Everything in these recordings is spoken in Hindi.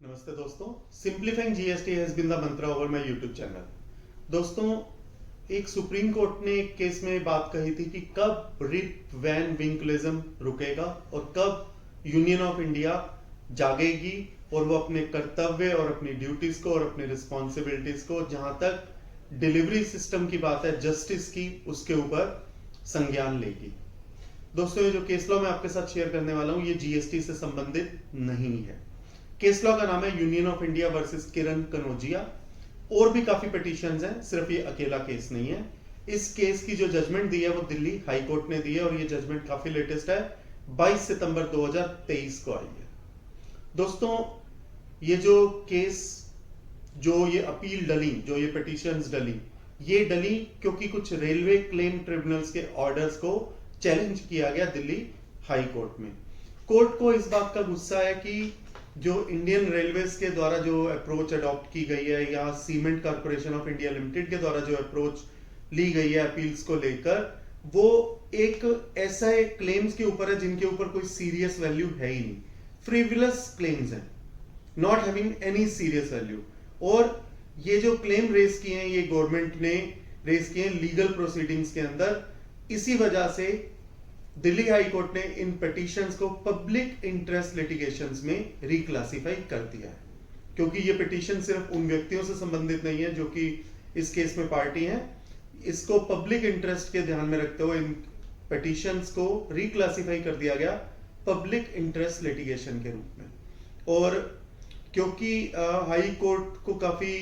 नमस्ते दोस्तों, simplifying GST has been the mantra over my YouTube channel. दोस्तों, एक सुप्रीम कोर्ट ने एक केस में बात कही थी कि कब रिप वैन विंकलिज्म रुकेगा और कब यूनियन ऑफ इंडिया जागेगी और वो अपने कर्तव्य और अपनी ड्यूटीज को और अपनी रिस्पॉन्सिबिलिटीज को, जहां तक डिलीवरी सिस्टम की बात है, जस्टिस की, उसके ऊपर संज्ञान लेगी। दोस्तों, ये जो केस लॉ मैं आपके साथ शेयर करने वाला हूं, ये जीएसटी से संबंधित नहीं है। केस लॉ का नाम है यूनियन ऑफ इंडिया वर्सेस किरण कनौजिया। और भी काफी पिटीशंस हैं, सिर्फ ये अकेला केस नहीं है। इस केस की जो जजमेंट दी है वो दिल्ली हाई कोर्ट ने दी है और ये जजमेंट काफी लेटेस्ट है, 22 सितंबर 2023 को आई है। दोस्तों, ये जो केस, जो ये अपील डली, जो ये पिटीशंस डली, ये डली क्योंकि कुछ रेलवे क्लेम ट्रिब्यूनल्स के ऑर्डर्स को चैलेंज किया गया दिल्ली हाई कोर्ट में। कोर्ट को इस बात का गुस्सा है कि जो इंडियन रेलवेज के द्वारा जो अप्रोच अडॉप्ट की गई है, या cement corporation of India limited के द्वारा जो अप्रोच ली गई है अपील्स को लेकर, वो एक ऐसा क्लेम्स के ऊपर है जिनके ऊपर कोई सीरियस वैल्यू है ही नहीं। फ्रीविलस क्लेम्स हैं, not having any serious value. और ये जो क्लेम रेस किए हैं, ये गवर्नमेंट ने रेस किए हैं लीगल प्रोसीडिंग्स के अंदर। इसी वजह से दिल्ली हाई कोर्ट ने इन पिटीशंस को पब्लिक इंटरेस्ट लिटिगेशंस में रिक्लासिफाई कर दिया है, क्योंकि ये पिटीशन सिर्फ उन व्यक्तियों से संबंधित नहीं है जो कि इस केस में पार्टी हैं। इसको पब्लिक इंटरेस्ट के ध्यान में रखते हुए इन पिटीशंस को रिक्लासिफाई कर दिया गया पब्लिक इंटरेस्ट लिटिगेशन के रूप में। और क्योंकि हाई कोर्ट को काफी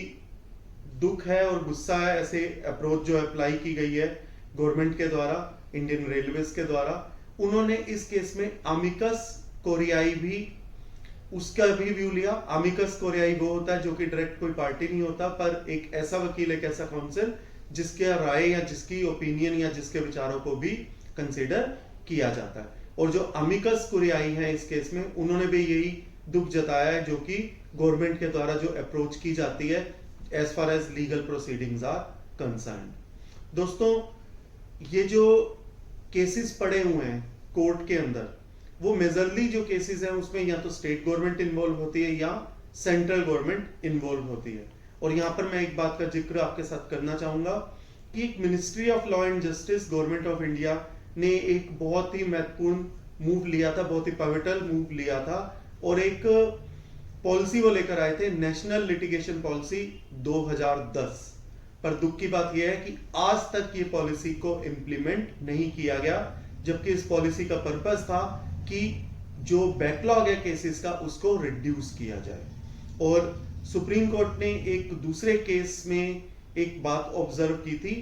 दुख है और गुस्सा है ऐसे अप्रोच जो अप्लाई की गई है गवर्नमेंट के द्वारा, इंडियन रेलवेज के द्वारा, उन्होंने इस केस में अमिकस कोरियाई भी, उसका भी व्यू लिया। अमिकस कोरियाई वो होता है जो कि डायरेक्ट कोई पार्टी नहीं होता, पर एक ऐसा वकील, एक ऐसा काउंसिल जिसके राय या जिसकी ओपिनियन या जिसके विचारों को भी कंसीडर किया जाता है। और जो अमिकस कोरियाई है इस केस में, उन्होंने भी यही दुख जताया है जो कि गवर्नमेंट के द्वारा जो अप्रोच की जाती है as far as legal proceedings are concerned. दोस्तों, ये जो केसेस पड़े हुए हैं कोर्ट के अंदर, वो मेजरली जो केसेस हैं उसमें या तो स्टेट गवर्नमेंट इन्वॉल्व होती है या सेंट्रल गवर्नमेंट इन्वॉल्व होती है। और यहां पर मैं एक बात का जिक्र आपके साथ करना चाहूंगा कि एक ministry of law and justice, government of India ने एक बहुत ही महत्वपूर्ण मूव लिया था, बहुत ही पिवटल मूव लिया था, और एक पॉलिसी वो लेकर आए थे, नेशनल लिटिगेशन पॉलिसी 2010। पर दुख की बात यह है कि आज तक ये पॉलिसी को इंप्लीमेंट नहीं किया गया, जबकि इस पॉलिसी का पर्पस था कि जो बैकलॉग है केसेस का उसको रिड्यूस किया जाए। और सुप्रीम कोर्ट ने एक दूसरे केस में एक बात ऑब्जर्व की थी,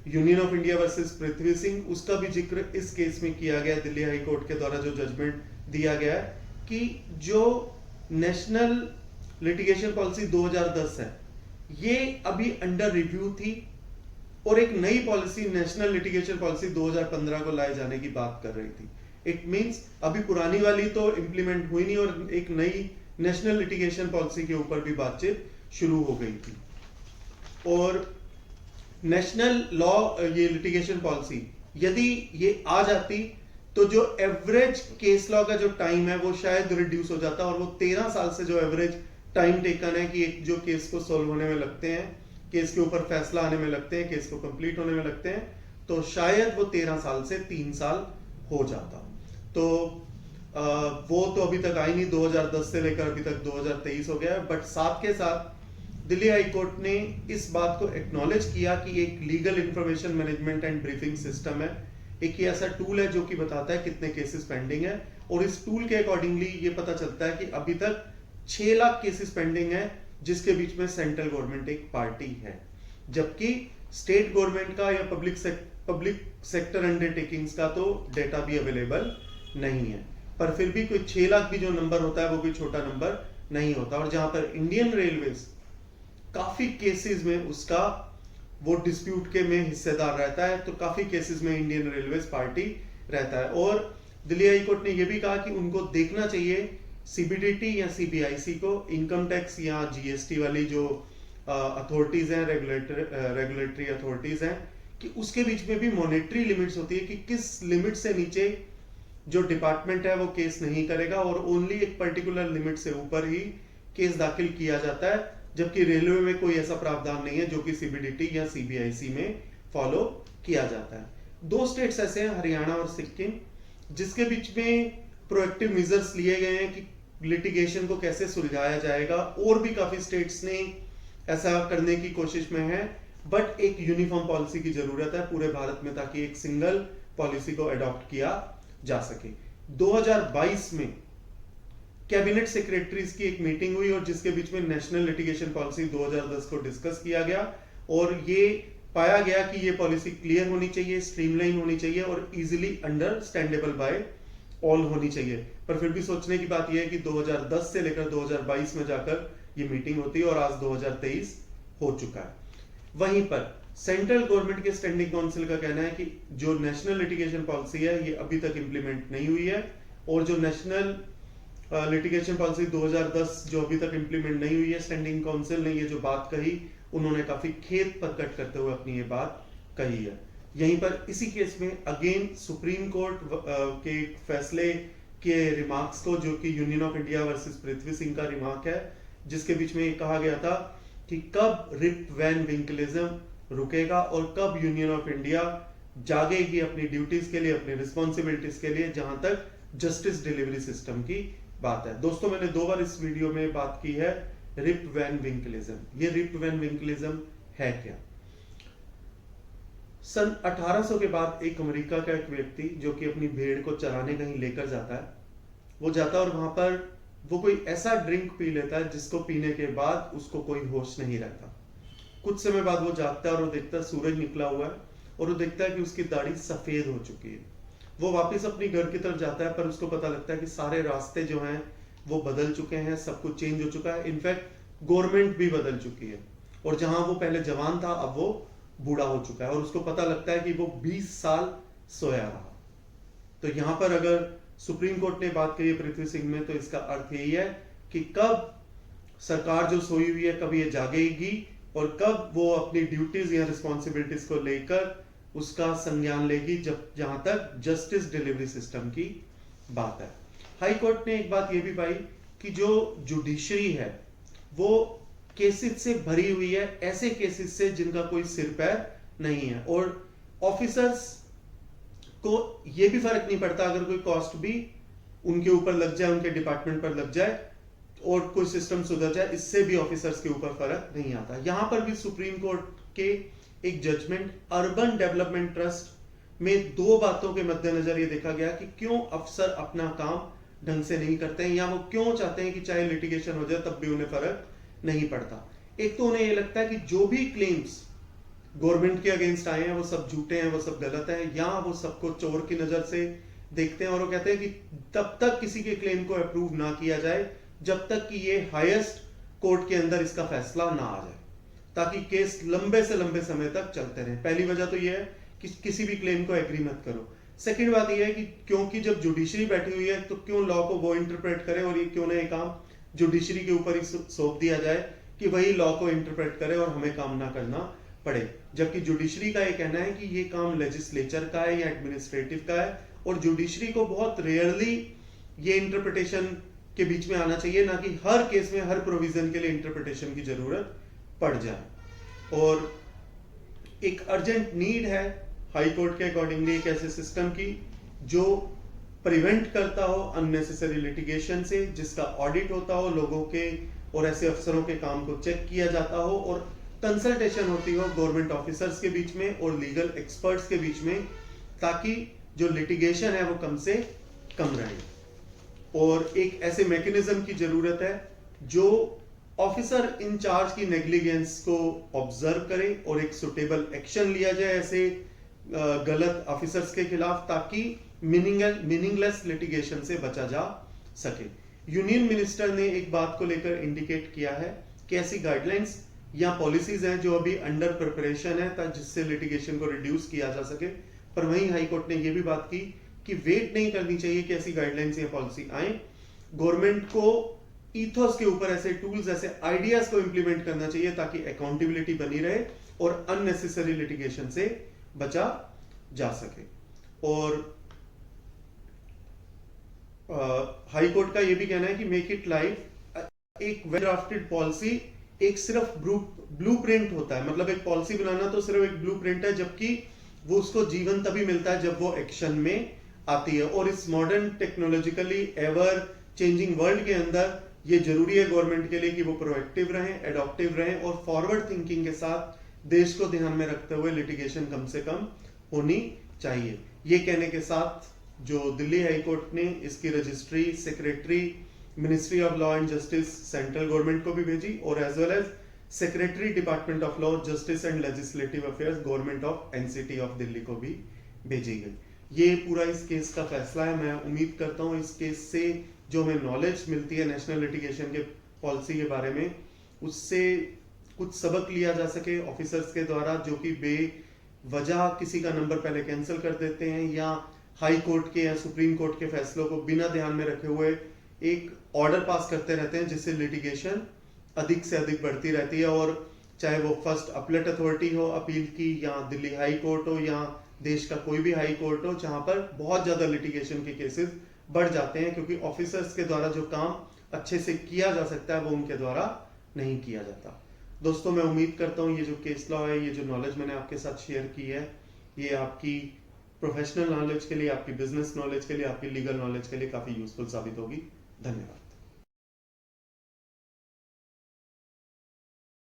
union of India versus Prithvi Singh, उसका भी जिक्र इस केस में किया गया दिल्ली हाई कोर्ट के द्वारा जो जजमेंट दिया गया है कि जो नेशनल लिटिगेशन पॉलिसी 2010 है, ये अभी अंडर रिव्यू थी और एक नई पॉलिसी, नेशनल लिटिगेशन पॉलिसी 2015 को लाए जाने की बात कर रही थी। इट मींस अभी पुरानी वाली तो इंप्लीमेंट हुई नहीं और एक नई नेशनल लिटिगेशन पॉलिसी के ऊपर भी बातचीत शुरू हो गई थी। और नेशनल लॉ, ये लिटिगेशन पॉलिसी यदि ये आ जाती तो जो एवरेज केस लॉ का जो टाइम है वो शायद रिड्यूस हो जाता, और वो 13 साल से जो एवरेज टाइम टेकन है कि एक जो केस को सोल्व होने में लगते हैं, केस के ऊपर फैसला आने में लगते हैं, केस को कंप्लीट होने में लगते हैं, तो शायद वो 13 साल से 3 साल हो जाता। तो वो तो अभी तक आई नहीं, 2010 से लेकर अभी तक 2023 हो गया है। बट साथ के साथ दिल्ली हाई कोर्ट ने इस बात को एक्नॉलेज किया कि एक legal information management and briefing system है, एक ऐसा टूल है जो कि बताता है कितने केसेस पेंडिंग है, और इस टूल के अकॉर्डिंगली ये पता चलता है कि अभी तक 6 लाख केसेस पेंडिंग है, जिसके बीच में सेंट्रल गवर्नमेंट एक पार्टी है, जबकि स्टेट गवर्नमेंट का या पब्लिक सेक्टर अंडरटेकिंग्स का तो डेटा भी अवेलेबल नहीं है। पर फिर भी कोई 6 लाख भी जो नंबर होता है वो कोई छोटा नंबर नहीं होता। और जहां पर इंडियन रेलवेज काफी केसेस में उसका वो डिस्प्यूट के में हिस्सेदार रहता है, तो काफी केसेस में इंडियन रेलवेज पार्टी रहता है। और दिल्ली हाई कोर्ट ने यह भी कहा कि उनको देखना चाहिए सीबीडीटी या सीबीआईसी को, इनकम टैक्स या जीएसटी वाली जो अथॉरिटीज हैं, रेगुलेटरी अथॉरिटीज हैं, कि उसके बीच में भी मॉनेटरी लिमिट्स होती है कि किस लिमिट से नीचे जो डिपार्टमेंट है वो केस नहीं करेगा, और ओनली एक पर्टिकुलर लिमिट से ऊपर ही केस दाखिल किया जाता है, जबकि रेलवे में कोई ऐसा प्रावधान नहीं है जो कि सीबीडीटी या सीबीआईसी में फॉलो किया जाता है। 2 स्टेट्स ऐसे हैं, हरियाणा और सिक्किम, जिसके बीच में प्रोएक्टिव मेजर्स लिए गए हैं कि लिटिगेशन को कैसे सुलझाया जाएगा। और भी काफी स्टेट्स ने ऐसा करने की कोशिश में है, बट एक यूनिफॉर्म पॉलिसी की जरूरत है पूरे भारत में, ताकि एक सिंगल पॉलिसी को अडॉप्ट किया जा सके। 2022 में कैबिनेट सेक्रेटरीज की एक मीटिंग हुई और जिसके बीच में नेशनल लिटिगेशन पॉलिसी 2010 को डिस्कस किया गया और ये पाया गया कि ये पॉलिसी क्लियर होनी चाहिए, स्ट्रीमलाइन होनी चाहिए और इजीली अंडरस्टैंडेबल बाय ऑल होनी चाहिए। पर फिर भी सोचने की बात यह है कि 2010 से लेकर 2022 में जाकर ये मीटिंग होती है और आज 2023 हो चुका है। वहीं पर सेंट्रल गवर्नमेंट के स्टैंडिंग काउंसिल का कहना है कि जो नेशनल लिटिगेशन पॉलिसी है ये अभी तक इंप्लीमेंट नहीं हुई है, और जो नेशनल लिटिगेशन पॉलिसी 2010 जो अभी तक इंप्लीमेंट नहीं हुई है, स्टैंडिंग काउंसिल ने ये जो बात कही उन्होंने काफी खेद प्रकट करते हुए अपनी ये बात कही है। यहीं पर इसी केस में अगेन सुप्रीम कोर्ट के फैसले के रिमार्क्स को, जो कि union of India versus Prithvi Singh का रिमार्क है, जिसके बीच में कहा गया था कि कब रिप वैन विंकलिज्म रुकेगा और कब यूनियन ऑफ इंडिया जागेगी अपनी ड्यूटीज के लिए, अपनी रिस्पॉन्सिबिलिटीज के लिए, जहां तक जस्टिस डिलीवरी सिस्टम की बात है। दोस्तों, मैंने 2 बार इस वीडियो में बात की है रिप वैन विंकलिज्म। ये रिप वैन विंकलिज्म है क्या? सन 1800 के बाद एक अमेरिका का एक व्यक्ति जो कि अपनी भेड़ को चराने कहीं लेकर जाता है, वो जाता है और वहां पर वो कोई ऐसा ड्रिंक पी लेता है जिसको पीने के बाद उसको कोई होश नहीं रहता। कुछ समय बाद वो जागता है और वो देखता है सूरज निकला हुआ है और वो देखता है कि उसकी दाढ़ी सफेद हो चुकी है। वो वापस अपनी घर की तरफ जाता है, पर उसको पता लगता है कि सारे रास्ते जो हैं वो बदल चुके हैं, सब कुछ चेंज हो चुका है, इनफैक्ट गवर्नमेंट भी बदल चुकी है, और जहां वो पहले जवान था अब वो बूढ़ा हो चुका है, और उसको पता लगता है कि वो 20 साल सोया रहा। तो यहां पर अगर सुप्रीम कोर्ट ने बात कही है पृथ्वी सिंह में, तो इसका अर्थ यही है कि कब सरकार जो सोई हुई है कब ये जागेगी और कब वो अपनी ड्यूटीज या रिस्पॉन्सिबिलिटीज को लेकर उसका संज्ञान लेगी, जब जहां तक जस्टिस डिलीवरी सिस्टम की बात है। हाई कोर्ट ने एक बात यह भी पाई कि जो जुडिशरी है वो केसेस से भरी हुई है, ऐसे केसेस से जिनका कोई सिर पैर नहीं है, और ऑफिसर्स को यह भी फर्क नहीं पड़ता अगर कोई कॉस्ट भी उनके ऊपर लग जाए, उनके डिपार्टमेंट पर लग जाए और कोई सिस्टम सुधर जाए, इससे भी ऑफिसर्स के ऊपर फर्क नहीं आता। यहां पर भी सुप्रीम कोर्ट के एक जजमेंट अर्बन डेवलपमेंट ट्रस्ट में 2 बातों के मद्देनजर यह देखा गया कि क्यों अफसर अपना काम ढंग से नहीं करते हैं, या वो क्यों चाहते हैं कि चाहे लिटिगेशन हो जाए तब भी उन्हें फर्क नहीं पड़ता। एक तो उन्हें यह लगता है कि जो भी क्लेम्स गवर्नमेंट के अगेंस्ट आए हैं वो सब झूठे हैं, वो सब गलत है, या वो सबको चोर की नजर से देखते हैं, और वो कहते हैं कि तब तक किसी के क्लेम को अप्रूव ना किया जाए जब तक कि ये हाईएस्ट कोर्ट के अंदर इसका फैसला ना आ जाए, ताकि केस लंबे से लंबे समय तक चलते रहे। पहली वजह तो यह है कि किसी भी क्लेम को एग्री मत करो। सेकंड बात यह है कि क्योंकि जब जुडिशरी बैठी हुई है तो क्यों लॉ को वो इंटरप्रेट करे, और ये क्यों ना ये काम जुडिशरी के ऊपर ही सौंप दिया जाए कि वही लॉ को इंटरप्रेट करे और हमें काम ना करना पड़े। जबकि जुडिशरी का ये कहना है कि ये काम लेजिस्लेचर का है या एडमिनिस्ट्रेटिव का है, और जुडिशरी को बहुत रेयरली ये इंटरप्रिटेशन के बीच में आना चाहिए, ना कि हर केस में हर प्रोविजन के लिए इंटरप्रिटेशन की जरूरत पड़ जाए। और एक अर्जेंट नीड है हाई कोर्ट के अकॉर्डिंगली एक ऐसे सिस्टम की जो प्रिवेंट करता हो अननेसेसरी लिटिगेशन से, जिसका ऑडिट होता हो लोगों के और ऐसे अफसरों के काम को चेक किया जाता हो, और कंसल्टेशन होती हो गवर्नमेंट ऑफिसर्स के बीच में और लीगल एक्सपर्ट्स के बीच में, ताकि जो लिटिगेशन है वो कम से कम रहे। और एक ऐसे मैकेनिज्म की जरूरत है जो ऑफिसर इंचार्ज की नेग्लिजेंस को ऑब्जर्व करे और एक सुटेबल एक्शन लिया जाए ऐसे गलत ऑफिसर्स के खिलाफ, ताकि मीनिंगलेस लिटिगेशन से बचा जा सके। यूनियन मिनिस्टर ने एक बात को लेकर इंडिकेट किया है कि ऐसी गाइडलाइंस या पॉलिसीज हैं जो अभी अंडर प्रिपरेशन है जिससे लिटिगेशन को रिड्यूस किया जा सके। पर वहीं हाई कोर्ट ने यह भी बात की कि वेट नहीं करनी चाहिए कि ऐसी गाइडलाइंस या पॉलिसी आए। गवर्नमेंट को ईथोस के ऊपर ऐसे टूल्स, ऐसे आइडियाज को इंप्लीमेंट करना चाहिए ताकि अकाउंटेबिलिटी बनी रहे और अननेसेसरी लिटिगेशन से बचा जा सके। और हाई कोर्ट का यह भी कहना है कि मेक इट लाइफ एक वेल ड्राफ्टेड पॉलिसी एक सिर्फ ब्लूप्रिंट होता है, मतलब एक पॉलिसी बनाना तो सिर्फ एक ब्लूप्रिंट है, जबकि वो उसको जीवन तभी मिलता है जब वो एक्शन में आती है। और इस modern technologically ever changing world के अंदर ये जरूरी है गवर्नमेंट के लिए कि वो प्रोएक्टिव रहें, एडॉप्टिव रहें और फॉरवर्ड थिंकिंग के साथ देश को ध्यान में रखते हुए लिटिगेशन कम से कम होनी चाहिए। ये कहने के साथ जो दिल्ली हाई कोर्ट ने इसकी registry secretary ministry of law and justice central government को भी भेजी और as well as secretary department of law justice and legislative affairs government of NCT of Delhi को भी भेजी गई। ये पूरा इस केस का फैसला है। मैं उम्मीद करता हूँ इस केस से जो हमें नॉलेज मिलती है नेशनल लिटिगेशन के पॉलिसी के बारे में, उससे कुछ सबक लिया जा सके ऑफिसर्स के द्वारा जो कि बेवजह किसी का नंबर पहले कैंसिल कर देते हैं या हाई कोर्ट के या सुप्रीम कोर्ट के फैसलों को बिना ध्यान में रखे हुए एक ऑर्डर पास करते रहते हैं, जिससे लिटिगेशन अधिक से अधिक बढ़ती रहती है। और चाहे वो फर्स्ट अपीलेट अथॉरिटी हो अपील की, या दिल्ली हाई कोर्ट हो, या देश का कोई भी हाई कोर्ट हो, जहां पर बहुत ज्यादा लिटिगेशन के केसेस बढ़ जाते हैं क्योंकि ऑफिसर्स के द्वारा जो काम अच्छे से किया जा सकता है वो उनके द्वारा नहीं किया जाता। दोस्तों, मैं उम्मीद करता हूँ ये जो केस लॉ है, ये जो नॉलेज मैंने आपके साथ शेयर की है, ये आपकी प्रोफेशनल नॉलेज के लिए, आपकी बिजनेस नॉलेज के लिए, आपकी लीगल नॉलेज के लिए काफी यूजफुल साबित होगी। धन्यवाद।